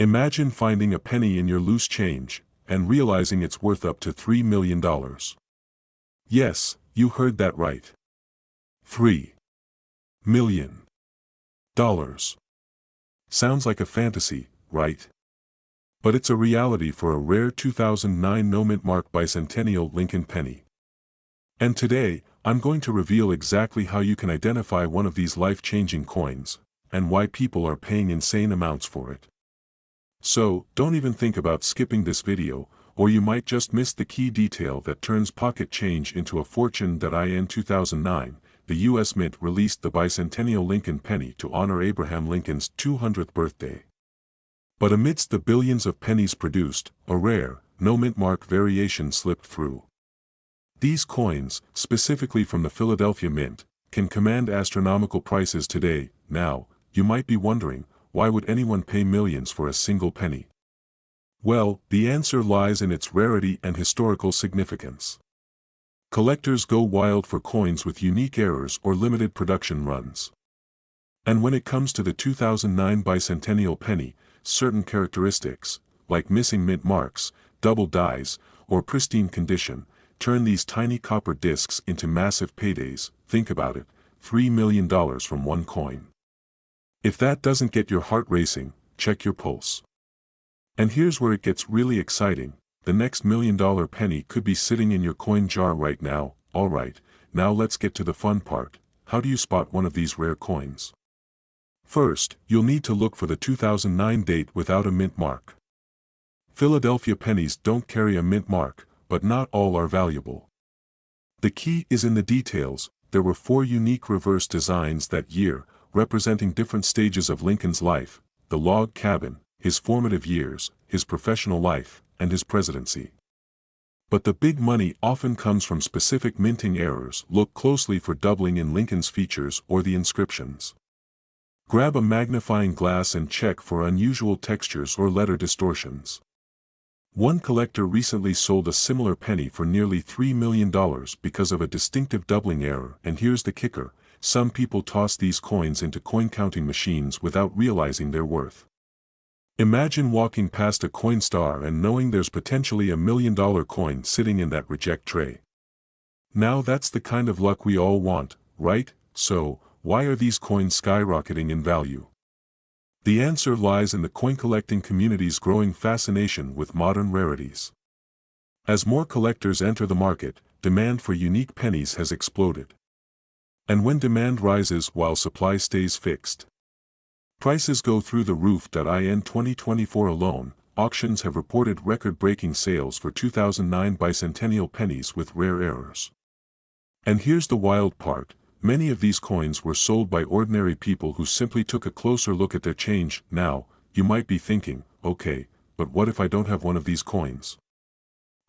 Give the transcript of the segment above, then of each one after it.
Imagine finding a penny in your loose change, and realizing it's worth up to $3 million. Yes, you heard that right. $3 million. Sounds like a fantasy, right? But it's a reality for a rare 2009 no-mint mark Bicentennial Lincoln penny. And today, I'm going to reveal exactly how you can identify one of these life-changing coins, and why people are paying insane amounts for it. So, don't even think about skipping this video, or you might just miss the key detail that turns pocket change into a fortune. In 2009, the U.S. Mint released the Bicentennial Lincoln penny to honor Abraham Lincoln's 200th birthday. But amidst the billions of pennies produced, a rare, no-mint mark variation slipped through. These coins, specifically from the Philadelphia Mint, can command astronomical prices today. Now, you might be wondering, why would anyone pay millions for a single penny? Well, the answer lies in its rarity and historical significance. Collectors go wild for coins with unique errors or limited production runs. And when it comes to the 2009 Bicentennial Penny, certain characteristics, like missing mint marks, double dies, or pristine condition, turn these tiny copper discs into massive paydays. Think about it, $3 million from one coin. If that doesn't get your heart racing, check your pulse. And here's where it gets really exciting. The next $1 million penny could be sitting in your coin jar right now. Alright, now let's get to the fun part. How do you spot one of these rare coins? First, you'll need to look for the 2009 date without a mint mark. Philadelphia pennies don't carry a mint mark, but not all are valuable. The key is in the details. There were 4 unique reverse designs that year, representing different stages of Lincoln's life: the log cabin, his formative years, his professional life, and his presidency. But the big money often comes from specific minting errors. Look closely for doubling in Lincoln's features or the inscriptions. Grab a magnifying glass and check for unusual textures or letter distortions. One collector recently sold a similar penny for nearly $3 million because of a distinctive doubling error. And here's the kicker: some people toss these coins into coin-counting machines without realizing their worth. Imagine walking past a coin star and knowing there's potentially $1 million coin sitting in that reject tray. Now that's the kind of luck we all want, right? So, why are these coins skyrocketing in value? The answer lies in the coin-collecting community's growing fascination with modern rarities. As more collectors enter the market, demand for unique pennies has exploded. And when demand rises while supply stays fixed, prices go through the roof. In 2024 alone, auctions have reported record-breaking sales for 2009 Bicentennial pennies with rare errors. And here's the wild part: many of these coins were sold by ordinary people who simply took a closer look at their change. Now, you might be thinking, okay, but what if I don't have one of these coins?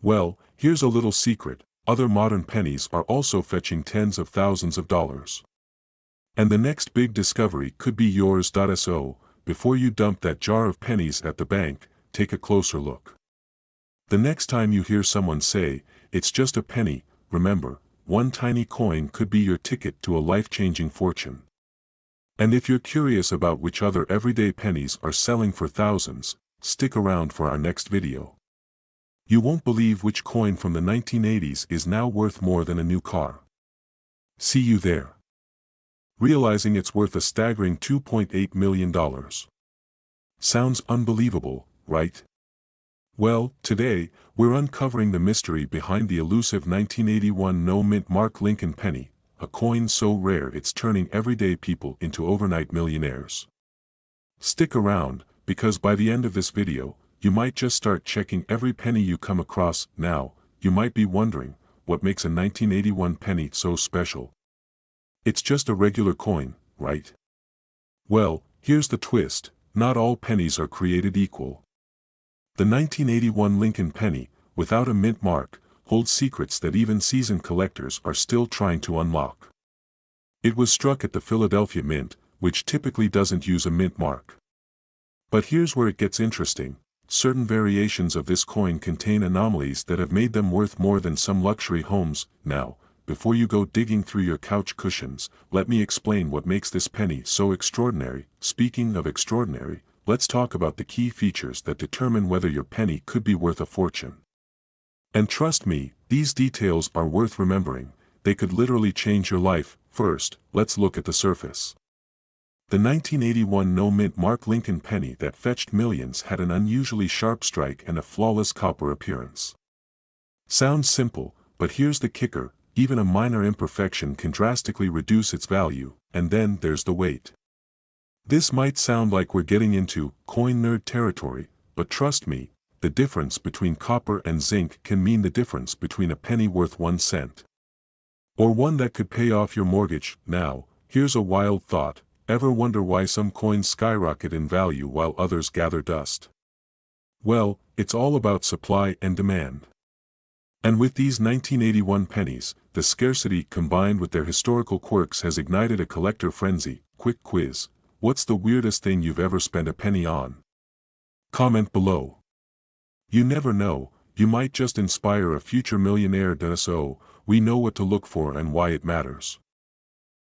Well, here's a little secret: other modern pennies are also fetching tens of thousands of dollars. And the next big discovery could be yours. So, before you dump that jar of pennies at the bank, take a closer look. The next time you hear someone say, "It's just a penny," remember, one tiny coin could be your ticket to a life-changing fortune. And if you're curious about which other everyday pennies are selling for thousands, stick around for our next video. You won't believe which coin from the 1980s is now worth more than a new car. See you there. Realizing it's worth a staggering $2.8 million. Sounds unbelievable, right? Well, today, we're uncovering the mystery behind the elusive 1981 no-mint mark Lincoln penny, a coin so rare it's turning everyday people into overnight millionaires. Stick around, because by the end of this video, you might just start checking every penny you come across. Now, you might be wondering, what makes a 1981 penny so special? It's just a regular coin, right? Well, here's the twist: not all pennies are created equal. The 1981 Lincoln penny, without a mint mark, holds secrets that even seasoned collectors are still trying to unlock. It was struck at the Philadelphia Mint, which typically doesn't use a mint mark. But here's where it gets interesting: certain variations of this coin contain anomalies that have made them worth more than some luxury homes. Now, before you go digging through your couch cushions, let me explain what makes this penny so extraordinary. Speaking of extraordinary, let's talk about the key features that determine whether your penny could be worth a fortune. And trust me, these details are worth remembering, they could literally change your life. First, let's look at the surface. The 1981 no-mint Mark Lincoln penny that fetched millions had an unusually sharp strike and a flawless copper appearance. Sounds simple, but here's the kicker, even a minor imperfection can drastically reduce its value, and then there's the weight. This might sound like we're getting into coin nerd territory, but trust me, the difference between copper and zinc can mean the difference between a penny worth 1 cent. Or one that could pay off your mortgage. Now, here's a wild thought. Ever wonder why some coins skyrocket in value while others gather dust? Well, it's all about supply and demand. And with these 1981 pennies, the scarcity combined with their historical quirks has ignited a collector frenzy. Quick quiz, what's the weirdest thing you've ever spent a penny on? Comment below. You never know, you might just inspire a future millionaire. So, we know what to look for and why it matters.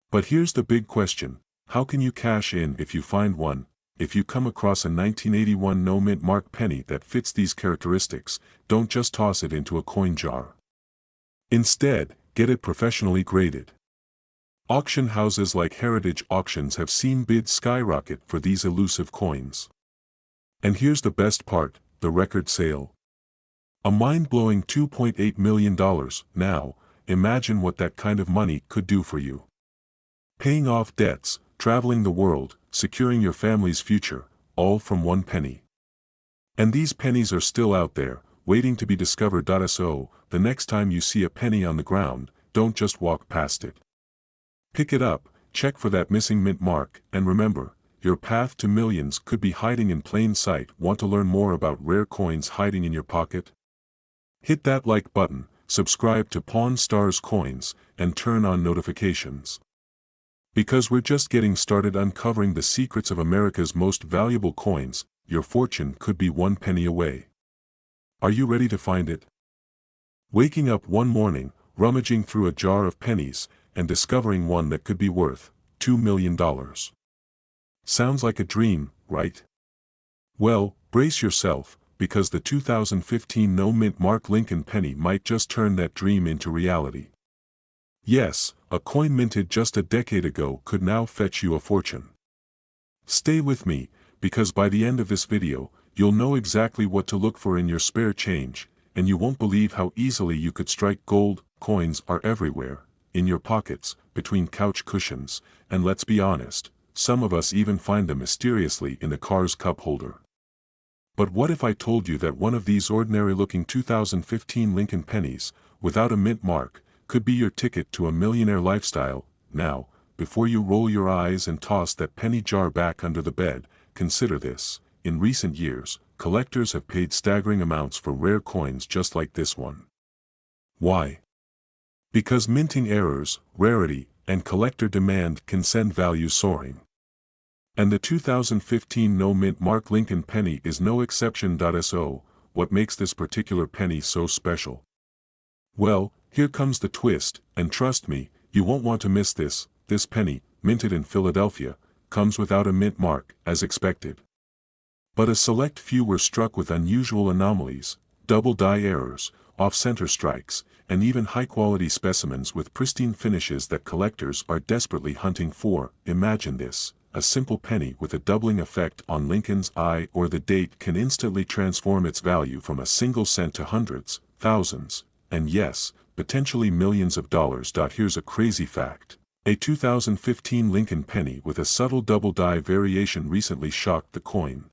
But here's the big question. How can you cash in if you find one? If you come across a 1981 no-mint Mark penny that fits these characteristics, don't just toss it into a coin jar. Instead, get it professionally graded. Auction houses like Heritage Auctions have seen bids skyrocket for these elusive coins. And here's the best part, the record sale. A mind-blowing $2.8 million. Now, imagine what that kind of money could do for you. Paying off debts, traveling the world, securing your family's future, all from one penny. And these pennies are still out there, waiting to be discovered. So, the next time you see a penny on the ground, don't just walk past it. Pick it up, check for that missing mint mark, and remember, your path to millions could be hiding in plain sight. Want to learn more about rare coins hiding in your pocket? Hit that like button, subscribe to Pawn Stars Coins, and turn on notifications. Because we're just getting started uncovering the secrets of America's most valuable coins. Your fortune could be 1 penny away. Are you ready to find it? Waking up one morning, rummaging through a jar of pennies, and discovering one that could be worth $2 million. Sounds like a dream, right? Well, brace yourself, because the 2015 no-mint Mark Lincoln penny might just turn that dream into reality. Yes, a coin minted just a decade ago could now fetch you a fortune. Stay with me, because by the end of this video, you'll know exactly what to look for in your spare change, and you won't believe how easily you could strike gold. Coins are everywhere, in your pockets, between couch cushions, and let's be honest, some of us even find them mysteriously in the car's cup holder. But what if I told you that one of these ordinary-looking 2015 Lincoln pennies, without a mint mark, could be your ticket to a millionaire lifestyle? Now, before you roll your eyes and toss that penny jar back under the bed, consider this. In recent years, collectors have paid staggering amounts for rare coins just like this one. Why? Because minting errors, rarity, and collector demand can send value soaring. And the 2015 no-mint Mark Lincoln penny is no exception. So, what makes this particular penny so special? Well, here comes the twist, and trust me, you won't want to miss this. This penny, minted in Philadelphia, comes without a mint mark, as expected. But a select few were struck with unusual anomalies, double die errors, off-center strikes, and even high-quality specimens with pristine finishes that collectors are desperately hunting for. Imagine this, a simple penny with a doubling effect on Lincoln's eye or the date can instantly transform its value from a single cent to hundreds, thousands, and yes, potentially millions of dollars. Here's a crazy fact. A 2015 Lincoln penny with a subtle double die variation recently shocked the coin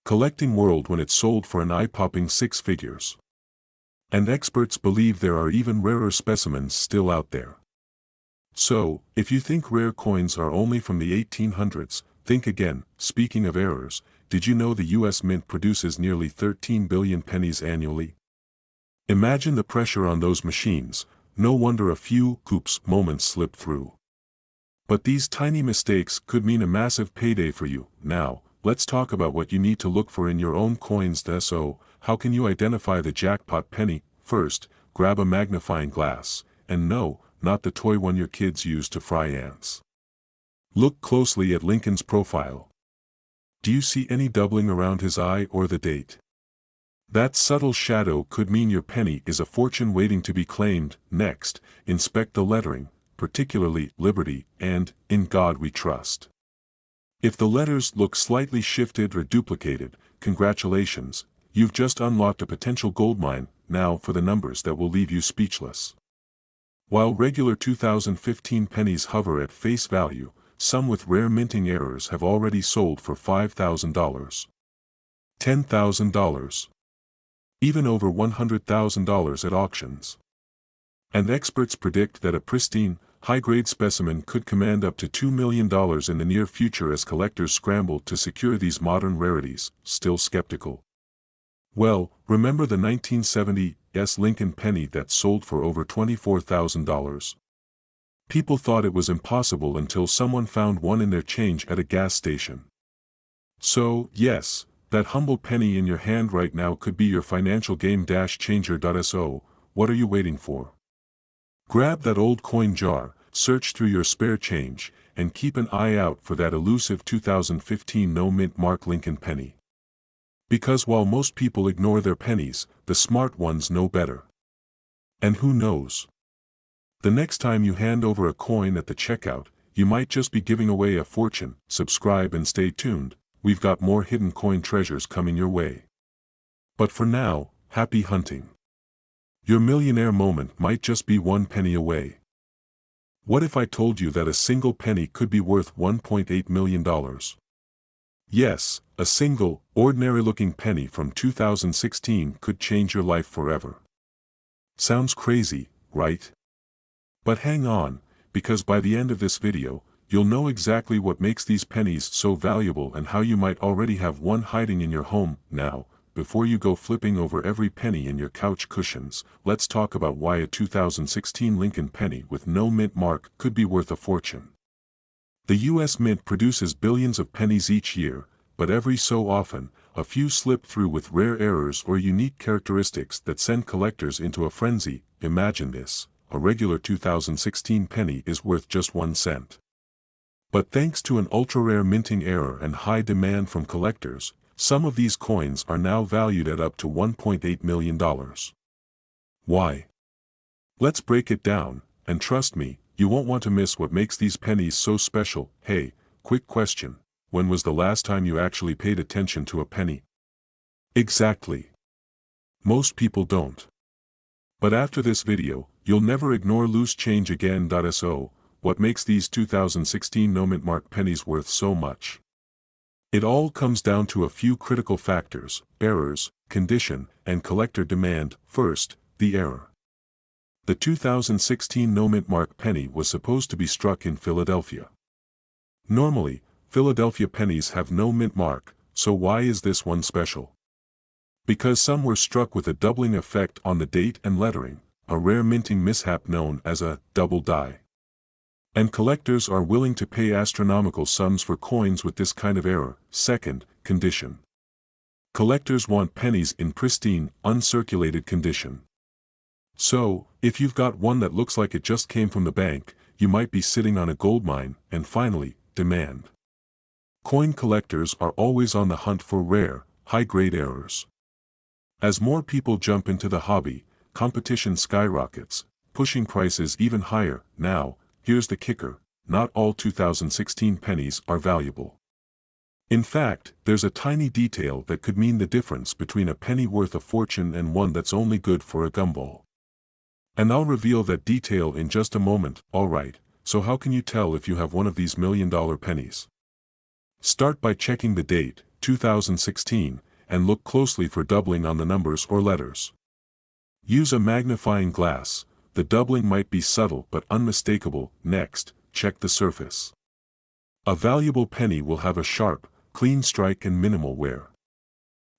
collecting world when it sold for an eye-popping 6 figures. And experts believe there are even rarer specimens still out there. So, if you think rare coins are only from the 1800s, think again. Speaking of errors, did you know the US Mint produces nearly 13 billion pennies annually? Imagine the pressure on those machines. No wonder a few oops moments slip through. But these tiny mistakes could mean a massive payday for you. Now, let's talk about what you need to look for in your own coins. So, how can you identify the jackpot penny? First, grab a magnifying glass, and no, not the toy one your kids use to fry ants. Look closely at Lincoln's profile. Do you see any doubling around his eye or the date? That subtle shadow could mean your penny is a fortune waiting to be claimed. Next, inspect the lettering, particularly Liberty and In God We Trust. If the letters look slightly shifted or duplicated, congratulations, you've just unlocked a potential goldmine. Now for the numbers that will leave you speechless. While regular 2015 pennies hover at face value, some with rare minting errors have already sold for $5,000, $10,000, even over $100,000 at auctions. And experts predict that a pristine, high-grade specimen could command up to $2 million in the near future as collectors scramble to secure these modern rarities. Still skeptical? Well, remember the 1970s Lincoln penny that sold for over $24,000? People thought it was impossible until someone found one in their change at a gas station. So, yes, that humble penny in your hand right now could be your financial game-changer. So, what are you waiting for? Grab that old coin jar, search through your spare change, and keep an eye out for that elusive 2015 no-mint mark Lincoln penny. Because while most people ignore their pennies, the smart ones know better. And who knows? The next time you hand over a coin at the checkout, you might just be giving away a fortune. Subscribe and stay tuned, we've got more hidden coin treasures coming your way. But for now, happy hunting. Your millionaire moment might just be one penny away. What if I told you that a single penny could be worth $1.8 million? Yes, a single, ordinary-looking penny from 2016 could change your life forever. Sounds crazy, right? But hang on, because by the end of this video, you'll know exactly what makes these pennies so valuable and how you might already have one hiding in your home. Now, before you go flipping over every penny in your couch cushions, let's talk about why a 2016 Lincoln penny with no mint mark could be worth a fortune. The U.S. Mint produces billions of pennies each year, but every so often, a few slip through with rare errors or unique characteristics that send collectors into a frenzy. Imagine this, a regular 2016 penny is worth just 1 cent. But thanks to an ultra-rare minting error and high demand from collectors, some of these coins are now valued at up to $1.8 million. Why? Let's break it down, and trust me, you won't want to miss what makes these pennies so special. Hey, quick question, when was the last time you actually paid attention to a penny? Exactly. Most people don't. But after this video, you'll never ignore loose change again. So, what makes these 2016 no-mint mark pennies worth so much? It all comes down to a few critical factors: errors, condition, and collector demand. First, the error. The 2016 no-mint mark penny was supposed to be struck in Philadelphia. Normally, Philadelphia pennies have no mint mark, so why is this one special? Because some were struck with a doubling effect on the date and lettering, a rare minting mishap known as a double die. And collectors are willing to pay astronomical sums for coins with this kind of error. Second, condition. Collectors want pennies in pristine, uncirculated condition. So, if you've got one that looks like it just came from the bank, you might be sitting on a goldmine. And finally, demand. Coin collectors are always on the hunt for rare, high-grade errors. As more people jump into the hobby, competition skyrockets, pushing prices even higher. Now, here's the kicker, not all 2016 pennies are valuable. In fact, there's a tiny detail that could mean the difference between a penny worth a fortune and one that's only good for a gumball. And I'll reveal that detail in just a moment. Alright, so how can you tell if you have one of these million-dollar pennies? Start by checking the date, 2016, and look closely for doubling on the numbers or letters. Use a magnifying glass, the doubling might be subtle but unmistakable. Next, check the surface. A valuable penny will have a sharp, clean strike and minimal wear.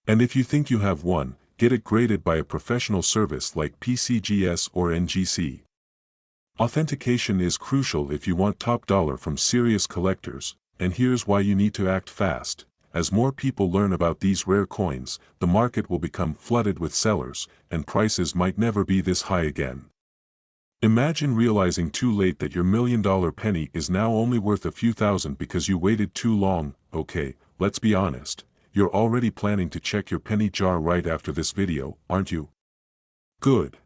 And if you think you have one, get it graded by a professional service like PCGS or NGC. Authentication is crucial if you want top dollar from serious collectors, and here's why you need to act fast. As more people learn about these rare coins, the market will become flooded with sellers, and prices might never be this high again. Imagine realizing too late that your million-dollar penny is now only worth a few thousand because you waited too long. Okay, let's be honest, you're already planning to check your penny jar right after this video, aren't you? Good.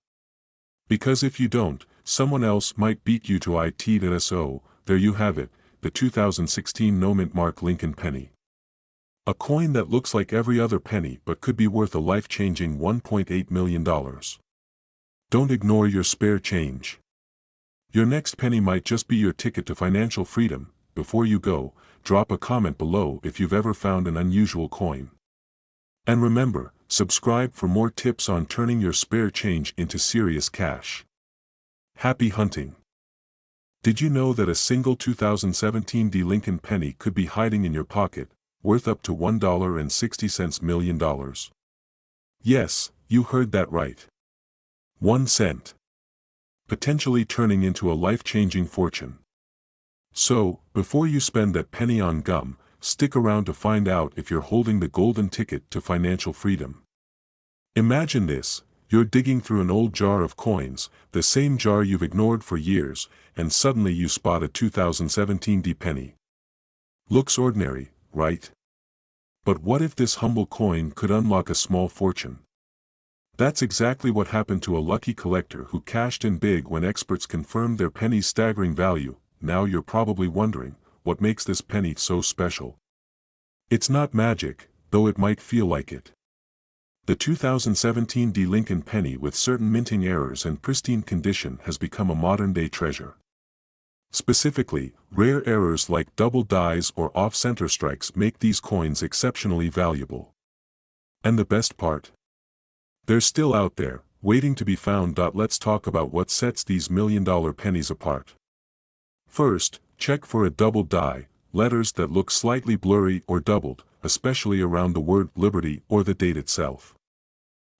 Because if you don't, someone else might beat you to it. So, there you have it, the 2016 no-mint mark Lincoln penny. A coin that looks like every other penny but could be worth a life-changing $1.8 million. Don't ignore your spare change. Your next penny might just be your ticket to financial freedom. Before you go, drop a comment below if you've ever found an unusual coin. And remember, subscribe for more tips on turning your spare change into serious cash. Happy hunting! Did you know that a single 2017 Lincoln penny could be hiding in your pocket, worth up to $1.60 million? Yes, you heard that right. 1 cent. Potentially turning into a life-changing fortune. So, before you spend that penny on gum, stick around to find out if you're holding the golden ticket to financial freedom. Imagine this, you're digging through an old jar of coins, the same jar you've ignored for years, and suddenly you spot a 2017 penny. Looks ordinary, right? But what if this humble coin could unlock a small fortune? That's exactly what happened to a lucky collector who cashed in big when experts confirmed their penny's staggering value. Now you're probably wondering, what makes this penny so special? It's not magic, though it might feel like it. The 2017 Lincoln penny with certain minting errors and pristine condition has become a modern-day treasure. Specifically, rare errors like double dies or off-center strikes make these coins exceptionally valuable. And the best part? They're still out there, waiting to be found. Let's talk about what sets these million-dollar pennies apart. First, check for a double die, letters that look slightly blurry or doubled, especially around the word Liberty or the date itself.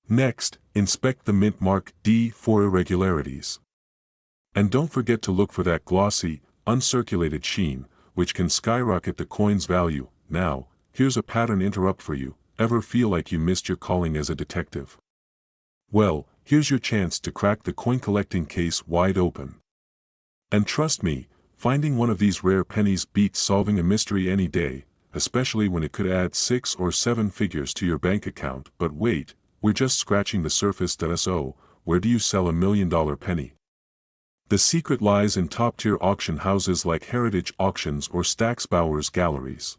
Next, inspect the mint mark D for irregularities. And don't forget to look for that glossy, uncirculated sheen, which can skyrocket the coin's value. Now, here's a pattern interrupt for you. Ever feel like you missed your calling as a detective? Well, here's your chance to crack the coin collecting case wide open. And trust me, finding one of these rare pennies beats solving a mystery any day, especially when it could add 6 or 7 figures to your bank account. But wait, we're just scratching the surface. So, where do you sell a $1 million penny? The secret lies in top-tier auction houses like Heritage Auctions or Stack's Bowers Galleries.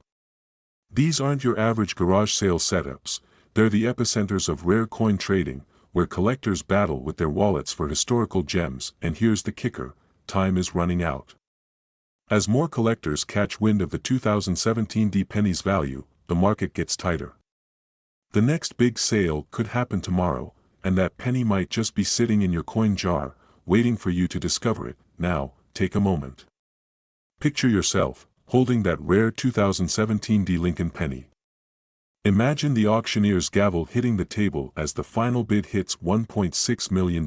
These aren't your average garage sale setups, they're the epicenters of rare coin trading, where collectors battle with their wallets for historical gems. And here's the kicker, time is running out. As more collectors catch wind of the 2017 penny's value, the market gets tighter. The next big sale could happen tomorrow, and that penny might just be sitting in your coin jar, waiting for you to discover it. Now, take a moment. Picture yourself, holding that rare 2017 Lincoln penny. Imagine the auctioneer's gavel hitting the table as the final bid hits $1.6 million.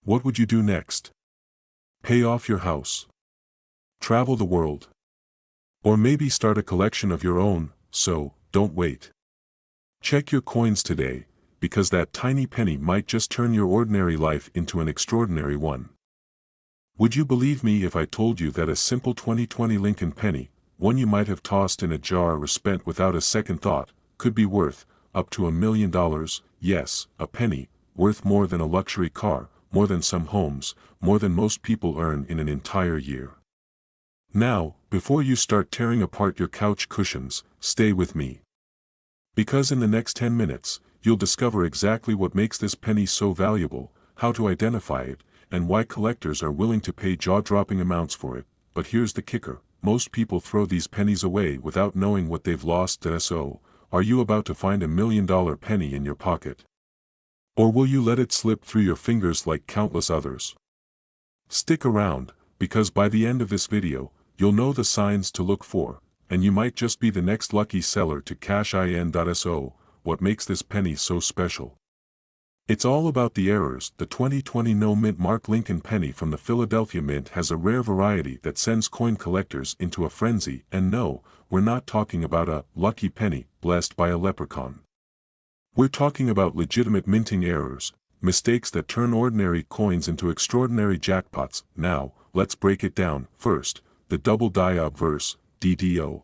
What would you do next? Pay off your house? Travel the world? Or maybe start a collection of your own? So, don't wait. Check your coins today, because that tiny penny might just turn your ordinary life into an extraordinary one. Would you believe me if I told you that a simple 2020 Lincoln penny, one you might have tossed in a jar or spent without a second thought, could be worth up to $1 million? Yes, a penny, worth more than a luxury car, more than some homes, more than most people earn in an entire year. Now, before you start tearing apart your couch cushions, stay with me. Because in the next 10 minutes, you'll discover exactly what makes this penny so valuable, how to identify it, and why collectors are willing to pay jaw-dropping amounts for it. But here's the kicker, most people throw these pennies away without knowing what they've lost. So, are you about to find $1 million penny in your pocket? Or will you let it slip through your fingers like countless others? Stick around, because by the end of this video, you'll know the signs to look for, and you might just be the next lucky seller to cash in. So, what makes this penny so special? It's all about the errors. The 2020 no-mint mark Lincoln penny from the Philadelphia Mint has a rare variety that sends coin collectors into a frenzy. And no, we're not talking about a lucky penny blessed by a leprechaun. We're talking about legitimate minting errors, mistakes that turn ordinary coins into extraordinary jackpots. Now, let's break it down. First, the double die obverse, DDO.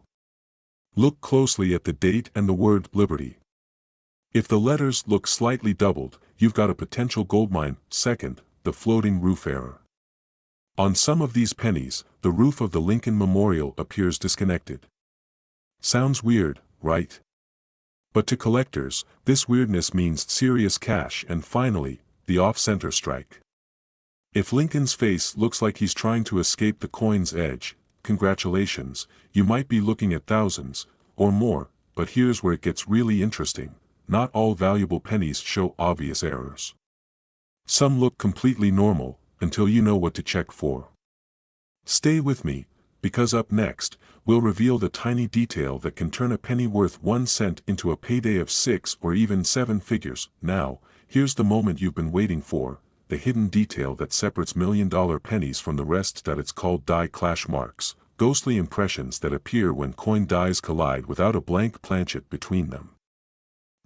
Look closely at the date and the word Liberty. If the letters look slightly doubled, you've got a potential goldmine. Second, the floating roof error. On some of these pennies, the roof of the Lincoln Memorial appears disconnected. Sounds weird, right? But to collectors, this weirdness means serious cash. And finally, the off-center strike. If Lincoln's face looks like he's trying to escape the coin's edge, congratulations, you might be looking at thousands, or more. But here's where it gets really interesting. Not all valuable pennies show obvious errors. Some look completely normal, until you know what to check for. Stay with me, because up next, we'll reveal the tiny detail that can turn a penny worth 1 cent into a payday of 6 or even 7 figures. Now, here's the moment you've been waiting for, the hidden detail that separates million-dollar pennies from the rest. It's called die clash marks, ghostly impressions that appear when coin dies collide without a blank planchet between them.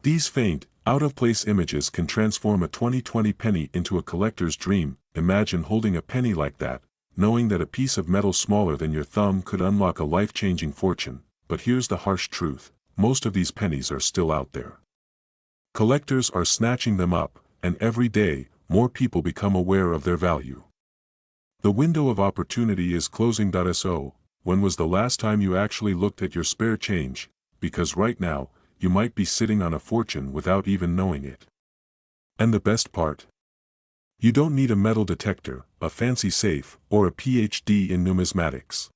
These faint, out-of-place images can transform a 2020 penny into a collector's dream. Imagine holding a penny like that, knowing that a piece of metal smaller than your thumb could unlock a life-changing fortune. But here's the harsh truth: most of these pennies are still out there. Collectors are snatching them up, and every day, more people become aware of their value. The window of opportunity is closing. So, when was the last time you actually looked at your spare change? Because right now, you might be sitting on a fortune without even knowing it. And the best part? You don't need a metal detector, a fancy safe, or a PhD in numismatics.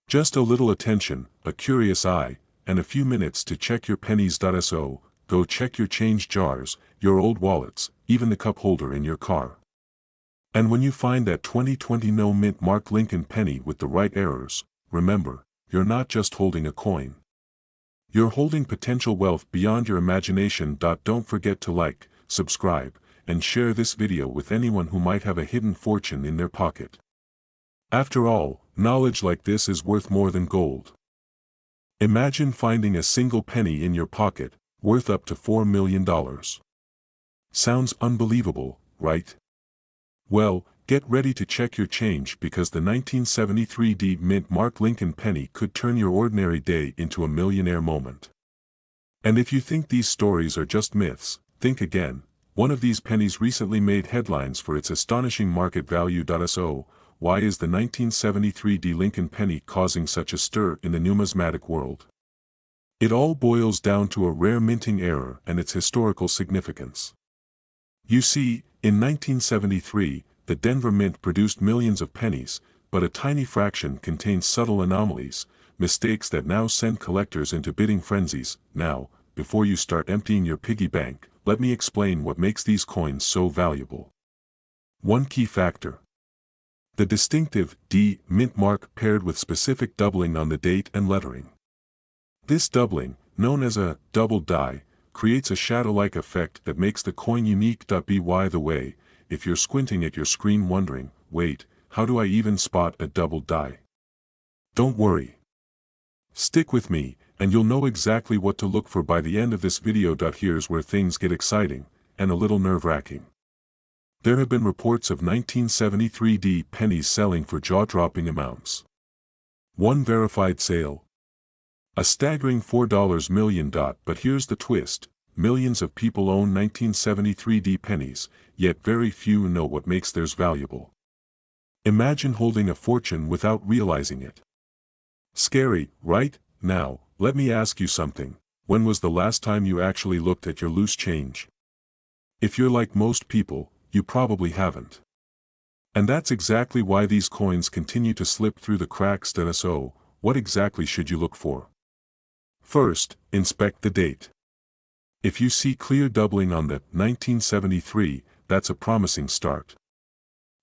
Just a little attention, a curious eye, and a few minutes to check your pennies. So, go check your change jars, your old wallets, even the cup holder in your car. And when you find that 2020 no mint mark Lincoln penny with the right errors, remember, you're not just holding a coin. You're holding potential wealth beyond your imagination. Don't forget to like, subscribe, and share this video with anyone who might have a hidden fortune in their pocket. After all, knowledge like this is worth more than gold. Imagine finding a single penny in your pocket, worth up to $4 million. Sounds unbelievable, right? Well, get ready to check your change, because the 1973 D mint mark Lincoln penny could turn your ordinary day into a millionaire moment. And if you think these stories are just myths, think again. One of these pennies recently made headlines for its astonishing market value. So, why is the 1973 D Lincoln penny causing such a stir in the numismatic world? It all boils down to a rare minting error and its historical significance. You see, in 1973, the Denver Mint produced millions of pennies, but a tiny fraction contained subtle anomalies, mistakes that now send collectors into bidding frenzies. Now, before you start emptying your piggy bank, let me explain what makes these coins so valuable. One key factor: the distinctive D mint mark paired with specific doubling on the date and lettering. This doubling, known as a double die, creates a shadow-like effect that makes the coin unique. By the way, if you're squinting at your screen wondering, wait, how do I even spot a double die? Don't worry. Stick with me, and you'll know exactly what to look for by the end of this video. Here's where things get exciting, and a little nerve-wracking. There have been reports of 1973 D pennies selling for jaw-dropping amounts. One verified sale: a staggering $4 million. But here's the twist: millions of people own 1973 D pennies, yet very few know what makes theirs valuable. Imagine holding a fortune without realizing it. Scary, right? Now, let me ask you something. When was the last time you actually looked at your loose change? If you're like most people, you probably haven't. And that's exactly why these coins continue to slip through the cracks. So, what exactly should you look for? First, inspect the date. If you see clear doubling on the 1973, that's a promising start.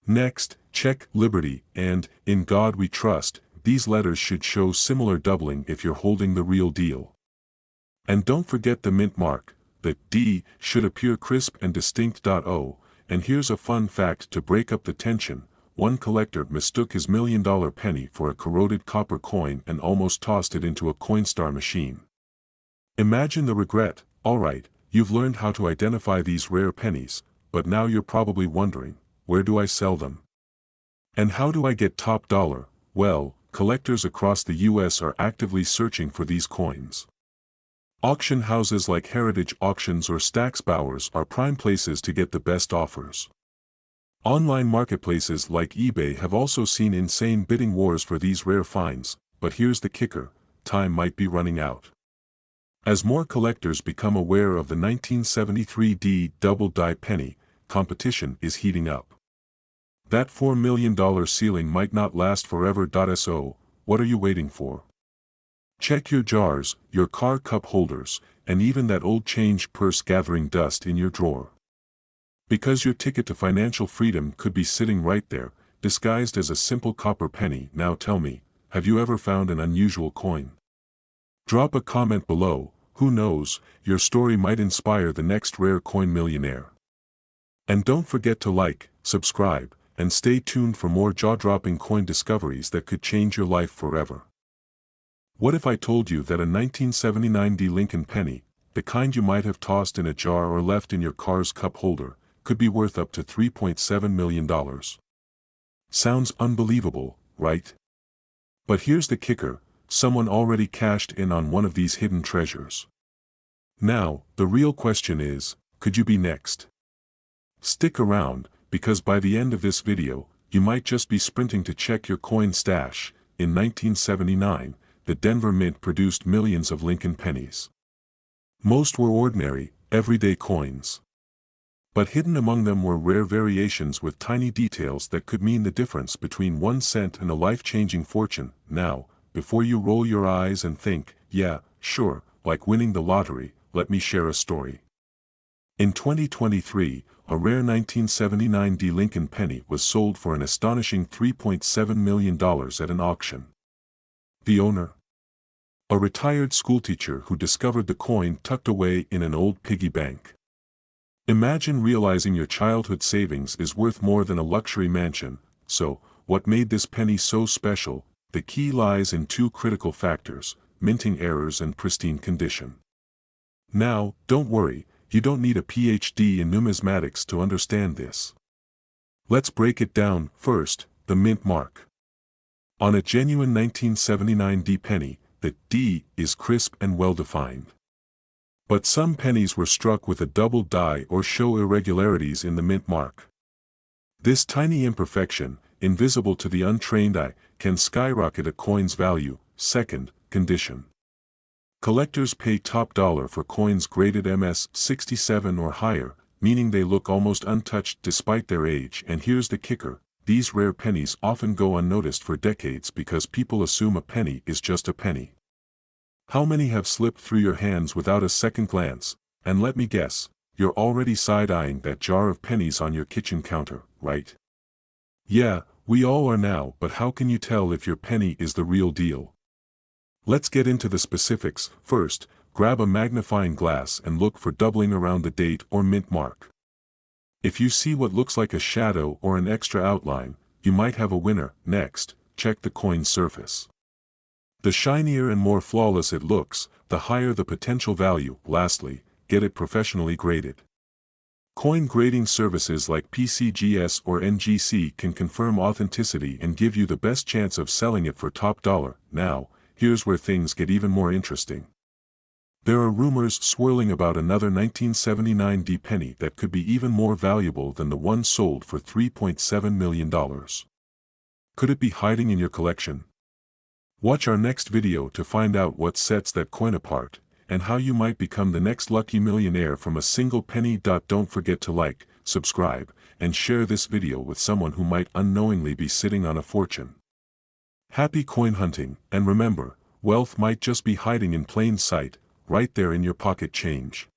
Next, check Liberty and In God We Trust. These letters should show similar doubling if you're holding the real deal. And don't forget the mint mark. The D should appear crisp and distinct. And here's a fun fact to break up the tension: one collector mistook his $1 million penny for a corroded copper coin and almost tossed it into a Coinstar machine. Imagine the regret. Alright, you've learned how to identify these rare pennies, but now you're probably wondering, where do I sell them? And how do I get top dollar? Well, collectors across the US are actively searching for these coins. Auction houses like Heritage Auctions or Stack's Bowers are prime places to get the best offers. Online marketplaces like eBay have also seen insane bidding wars for these rare finds, but here's the kicker: time might be running out. As more collectors become aware of the 1973 D double-die penny, competition is heating up. That $4 million ceiling might not last forever. So, what are you waiting for? Check your jars, your car cup holders, and even that old change purse gathering dust in your drawer. Because your ticket to financial freedom could be sitting right there, disguised as a simple copper penny. Now tell me, have you ever found an unusual coin? Drop a comment below. Who knows, your story might inspire the next rare coin millionaire. And don't forget to like, subscribe, and stay tuned for more jaw-dropping coin discoveries that could change your life forever. What if I told you that a 1979 D Lincoln penny, the kind you might have tossed in a jar or left in your car's cup holder, could be worth up to $3.7 million? Sounds unbelievable, right? But here's the kicker: someone already cashed in on one of these hidden treasures. Now, the real question is, could you be next? Stick around, because by the end of this video, you might just be sprinting to check your coin stash. In 1979, the Denver Mint produced millions of Lincoln pennies. Most were ordinary, everyday coins. But hidden among them were rare variations with tiny details that could mean the difference between 1 cent and a life-changing fortune. Now, before you roll your eyes and think, yeah, sure, like winning the lottery, let me share a story. In 2023, a rare 1979 D Lincoln penny was sold for an astonishing $3.7 million at an auction. The owner? A retired schoolteacher who discovered the coin tucked away in an old piggy bank. Imagine realizing your childhood savings is worth more than a luxury mansion. So, what made this penny so special? The key lies in two critical factors: minting errors and pristine condition. Now, don't worry, you don't need a PhD in numismatics to understand this. Let's break it down. First, the mint mark. On a genuine 1979 D penny, the D is crisp and well-defined. But some pennies were struck with a double die or show irregularities in the mint mark. This tiny imperfection, invisible to the untrained eye, can skyrocket a coin's value. Second, condition. Collectors pay top dollar for coins graded MS 67 or higher, meaning they look almost untouched despite their age. And here's the kicker: these rare pennies often go unnoticed for decades because people assume a penny is just a penny. How many have slipped through your hands without a second glance? And let me guess, you're already side-eyeing that jar of pennies on your kitchen counter, right? Yeah, we all are now. But how can you tell if your penny is the real deal? Let's get into the specifics. First, grab a magnifying glass and look for doubling around the date or mint mark. If you see what looks like a shadow or an extra outline, you might have a winner. Next, check the coin's surface. The shinier and more flawless it looks, the higher the potential value. Lastly, get it professionally graded. Coin grading services like PCGS or NGC can confirm authenticity and give you the best chance of selling it for top dollar. Now, here's where things get even more interesting. There are rumors swirling about another 1979 D penny that could be even more valuable than the one sold for $3.7 million. Could it be hiding in your collection? Watch our next video to find out what sets that coin apart, and how you might become the next lucky millionaire from a single penny. Don't forget to like, subscribe, and share this video with someone who might unknowingly be sitting on a fortune. Happy coin hunting, and remember, wealth might just be hiding in plain sight, right there in your pocket change.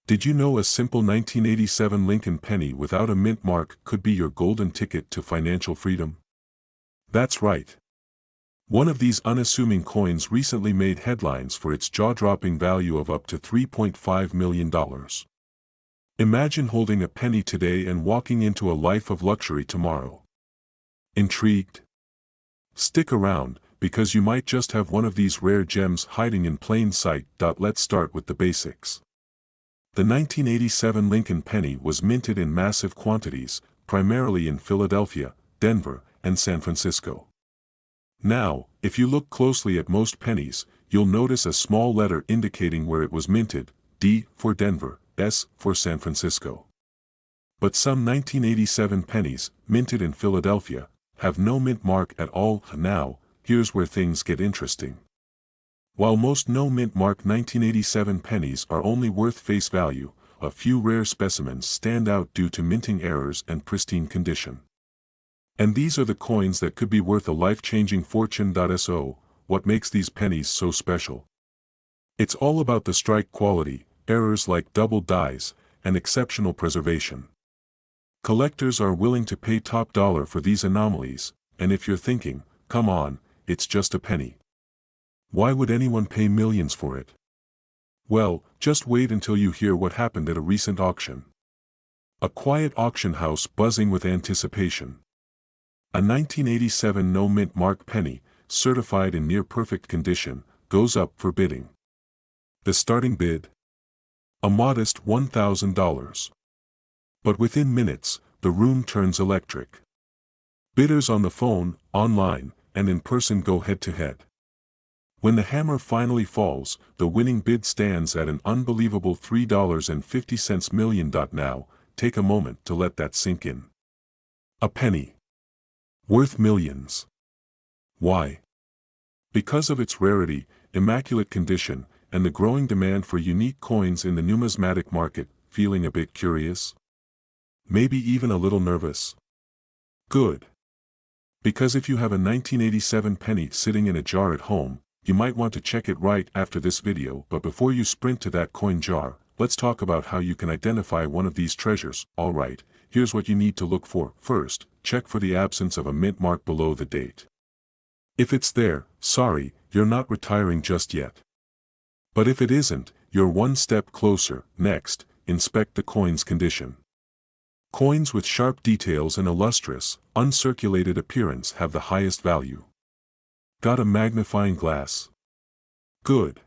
Did you know a simple 1987 Lincoln penny without a mint mark could be your golden ticket to financial freedom? That's right. One of these unassuming coins recently made headlines for its jaw-dropping value of up to $3.5 million. Imagine holding a penny today and walking into a life of luxury tomorrow. Intrigued? Stick around, because you might just have one of these rare gems hiding in plain sight. Let's start with the basics. The 1987 Lincoln penny was minted in massive quantities, primarily in Philadelphia, Denver, and San Francisco. Now, if you look closely at most pennies, you'll notice a small letter indicating where it was minted, D for Denver, S for San Francisco. But some 1987 pennies, minted in Philadelphia, have no mint mark at all. Now, here's where things get interesting. While most no mint mark 1987 pennies are only worth face value, a few rare specimens stand out due to minting errors and pristine condition. And these are the coins that could be worth a life-changing fortune. So, what makes these pennies so special? It's all about the strike quality, errors like double dies, and exceptional preservation. Collectors are willing to pay top dollar for these anomalies, and if you're thinking, come on, it's just a penny. Why would anyone pay millions for it? Well, just wait until you hear what happened at a recent auction. A quiet auction house buzzing with anticipation. A 1987 no mint mark penny, certified in near-perfect condition, goes up for bidding. The starting bid? A modest $1,000. But within minutes, the room turns electric. Bidders on the phone, online, and in person go head-to-head. When the hammer finally falls, the winning bid stands at an unbelievable $3.50 million. Now, take a moment to let that sink in. A penny. Worth millions. Why? Because of its rarity, immaculate condition, and the growing demand for unique coins in the numismatic market. Feeling a bit curious? Maybe even a little nervous? Good. Because if you have a 1987 penny sitting in a jar at home, you might want to check it right after this video. But before you sprint to that coin jar, let's talk about how you can identify one of these treasures. Alright, here's what you need to look for. First, check for the absence of a mint mark below the date. If it's there, sorry, you're not retiring just yet. But if it isn't, you're one step closer. Next, inspect the coin's condition. Coins with sharp details and a lustrous, uncirculated appearance have the highest value. Got a magnifying glass? Good.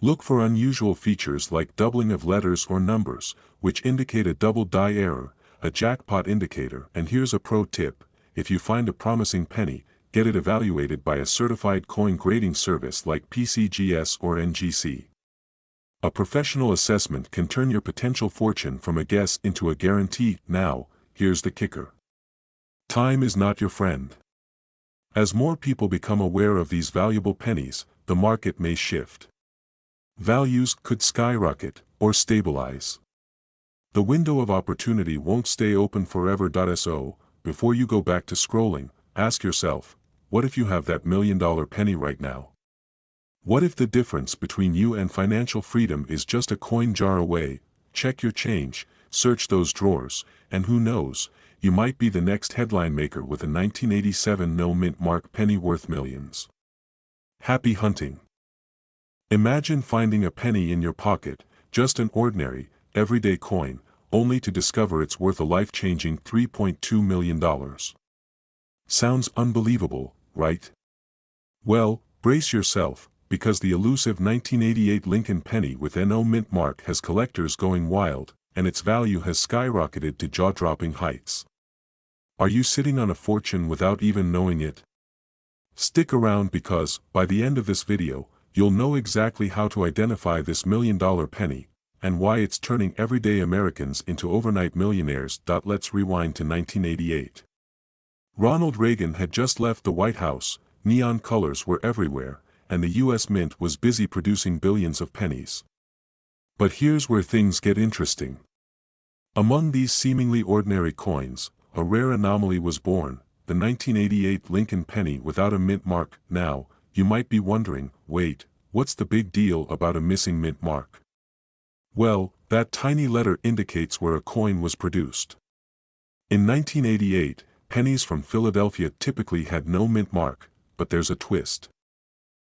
Look for unusual features like doubling of letters or numbers, which indicate a double die error, a jackpot indicator. And here's a pro tip: if you find a promising penny, get it evaluated by a certified coin grading service like PCGS or NGC. A professional assessment can turn your potential fortune from a guess into a guarantee. Now, here's the kicker. Time is not your friend. As more people become aware of these valuable pennies, the market may shift. Values could skyrocket, or stabilize. The window of opportunity won't stay open forever. So, before you go back to scrolling, ask yourself, what if you have that $1 million penny right now? What if the difference between you and financial freedom is just a coin jar away? Check your change, search those drawers, and who knows, you might be the next headline maker with a 1987 no mint mark penny worth millions. Happy hunting! Imagine finding a penny in your pocket, just an ordinary, everyday coin, only to discover it's worth a life-changing $3.2 million. Sounds unbelievable, right? Well, brace yourself, because the elusive 1988 Lincoln penny with no mint mark has collectors going wild, and its value has skyrocketed to jaw-dropping heights. Are you sitting on a fortune without even knowing it? Stick around because, by the end of this video, you'll know exactly how to identify this $1 million penny, and why it's turning everyday Americans into overnight millionaires. Let's rewind to 1988. Ronald Reagan had just left the White House, neon colors were everywhere, and the U.S. Mint was busy producing billions of pennies. But here's where things get interesting. Among these seemingly ordinary coins, a rare anomaly was born, the 1988 Lincoln penny without a mint mark. Now, you might be wondering, wait, what's the big deal about a missing mint mark? Well, that tiny letter indicates where a coin was produced. In 1988, pennies from Philadelphia typically had no mint mark, but there's a twist.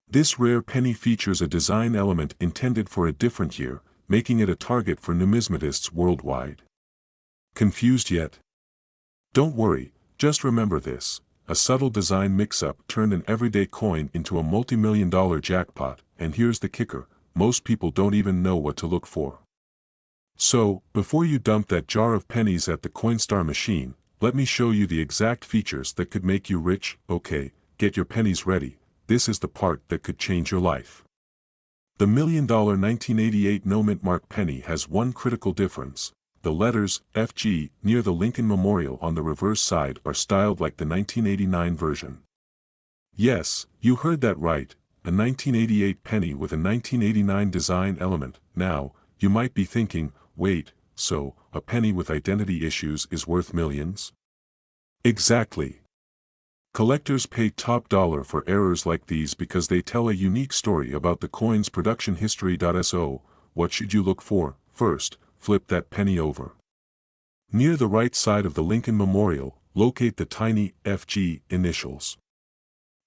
This rare penny features a design element intended for a different year, making it a target for numismatists worldwide. Confused yet? Don't worry, just remember this: a subtle design mix-up turned an everyday coin into a multi-million-dollar jackpot, and here's the kicker: most people don't even know what to look for. So, before you dump that jar of pennies at the Coinstar machine, let me show you the exact features that could make you rich. Okay, get your pennies ready, this is the part that could change your life. The $1 million 1988 no-mint mark penny has one critical difference. The letters FG near the Lincoln Memorial on the reverse side are styled like the 1989 version. Yes, you heard that right, a 1988 penny with a 1989 design element. Now, you might be thinking, wait, so, a penny with identity issues is worth millions? Exactly. Collectors pay top dollar for errors like these because they tell a unique story about the coin's production history. So, what should you look for? First, flip that penny over. Near the right side of the Lincoln Memorial, locate the tiny FG initials.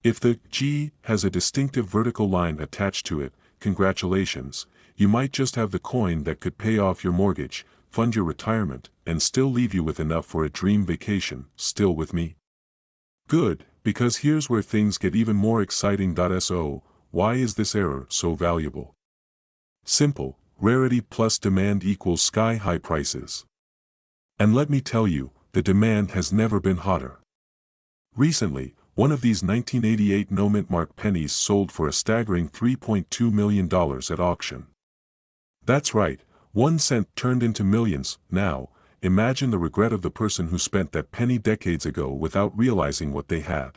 If the G has a distinctive vertical line attached to it, congratulations, you might just have the coin that could pay off your mortgage, fund your retirement, and still leave you with enough for a dream vacation. Still with me? Good, because here's where things get even more exciting. So, why is this error so valuable? Simple, rarity plus demand equals sky-high prices. And let me tell you, the demand has never been hotter. Recently, one of these 1988 no-mint mark pennies sold for a staggering $3.2 million at auction. That's right, 1 cent turned into millions. Now, imagine the regret of the person who spent that penny decades ago without realizing what they had.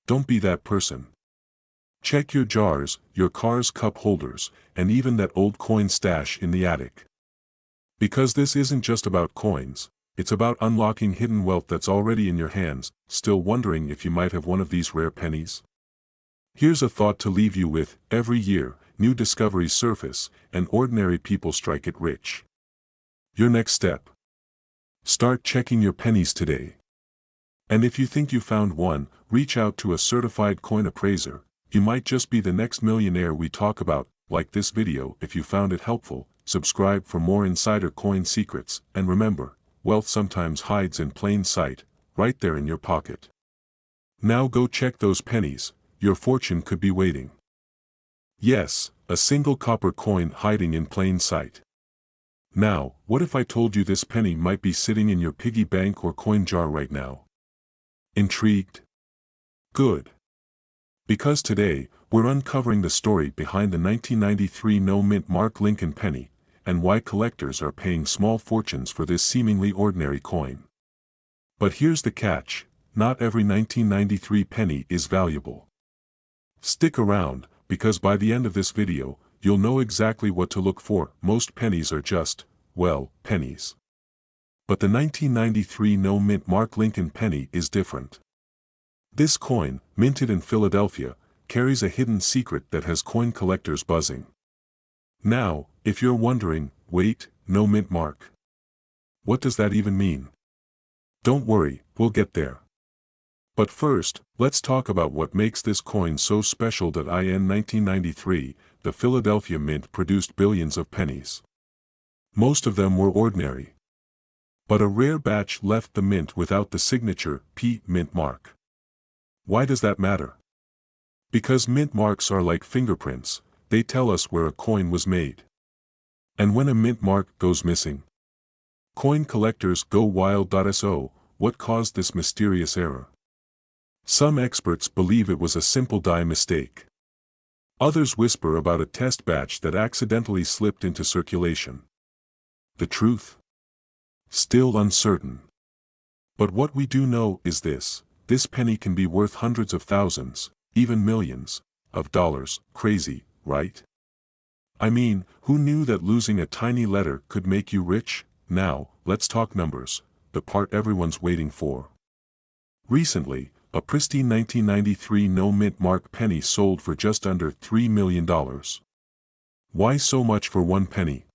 Don't be that person. Check your jars, your car's cup holders, and even that old coin stash in the attic. Because this isn't just about coins, it's about unlocking hidden wealth that's already in your hands. Still wondering if you might have one of these rare pennies? Here's a thought to leave you with: every year, new discoveries surface, and ordinary people strike it rich. Your next step: start checking your pennies today. And if you think you found one, reach out to a certified coin appraiser. You might just be the next millionaire we talk about. Like this video if you found it helpful, subscribe for more insider coin secrets, and remember, wealth sometimes hides in plain sight, right there in your pocket. Now go check those pennies, your fortune could be waiting. Yes, a single copper coin hiding in plain sight. Now, what if I told you this penny might be sitting in your piggy bank or coin jar right now? Intrigued? Good. Because today, we're uncovering the story behind the 1993 no-mint mark Lincoln penny, and why collectors are paying small fortunes for this seemingly ordinary coin. But here's the catch: not every 1993 penny is valuable. Stick around, because by the end of this video, you'll know exactly what to look for. Most pennies are just, well, pennies. But the 1993 no-mint mark Lincoln penny is different. This coin, minted in Philadelphia, carries a hidden secret that has coin collectors buzzing. Now, if you're wondering, wait, no-mint mark? What does that even mean? Don't worry, we'll get there. But first, let's talk about what makes this coin so special. In 1993, the Philadelphia Mint produced billions of pennies. Most of them were ordinary. But a rare batch left the mint without the signature P mint mark. Why does that matter? Because mint marks are like fingerprints, they tell us where a coin was made. And when a mint mark goes missing, coin collectors go wild. So, what caused this mysterious error? Some experts believe it was a simple die mistake. Others whisper about a test batch that accidentally slipped into circulation. The truth? Still uncertain. But what we do know is this: this penny can be worth hundreds of thousands, even millions, of dollars. Crazy, right? I mean, who knew that losing a tiny letter could make you rich? Now, let's talk numbers, the part everyone's waiting for. Recently, a pristine 1993 no-mint mark penny sold for just under $3 million. Why so much for one penny?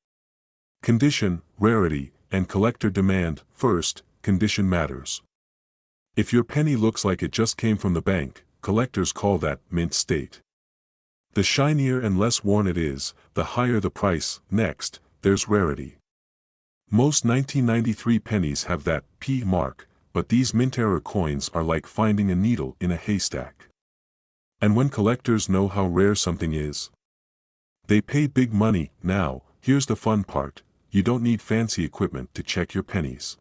Condition, rarity, and collector demand. First, condition matters. If your penny looks like it just came from the bank, collectors call that mint state. The shinier and less worn it is, the higher the price. Next, there's rarity. Most 1993 pennies have that P mark, but these mint-era coins are like finding a needle in a haystack. And when collectors know how rare something is, they pay big money. Now, here's the fun part: you don't need fancy equipment to check your pennies.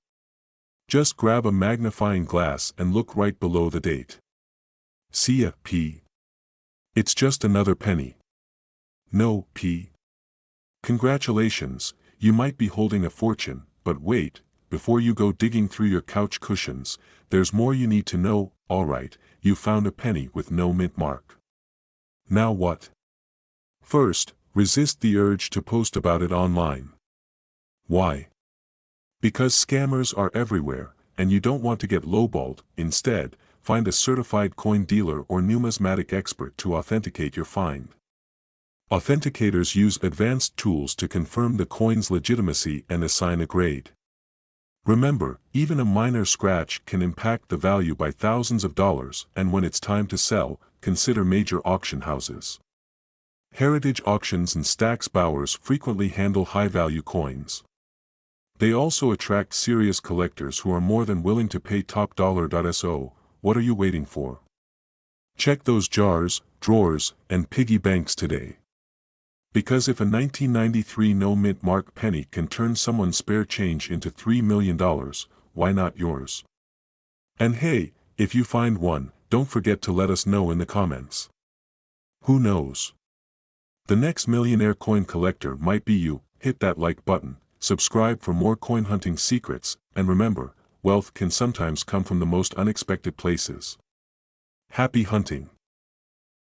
Just grab a magnifying glass and look right below the date. See ya, P. It's just another penny. No, P. Congratulations, you might be holding a fortune, but wait, before you go digging through your couch cushions, there's more you need to know. Alright, you found a penny with no mint mark. Now what? First, resist the urge to post about it online. Why? Because scammers are everywhere, and you don't want to get lowballed. Instead, find a certified coin dealer or numismatic expert to authenticate your find. Authenticators use advanced tools to confirm the coin's legitimacy and assign a grade. Remember, even a minor scratch can impact the value by thousands of dollars, and when it's time to sell, consider major auction houses. Heritage auctions and Stack's Bowers frequently handle high-value coins. They also attract serious collectors who are more than willing to pay top dollar. So, what are you waiting for? Check those jars, drawers, and piggy banks today. Because if a 1993 no-mint mark penny can turn someone's spare change into $3 million, why not yours? And hey, if you find one, don't forget to let us know in the comments. Who knows? The next millionaire coin collector might be you. Hit that like button, subscribe for more coin hunting secrets, and remember, wealth can sometimes come from the most unexpected places. Happy hunting!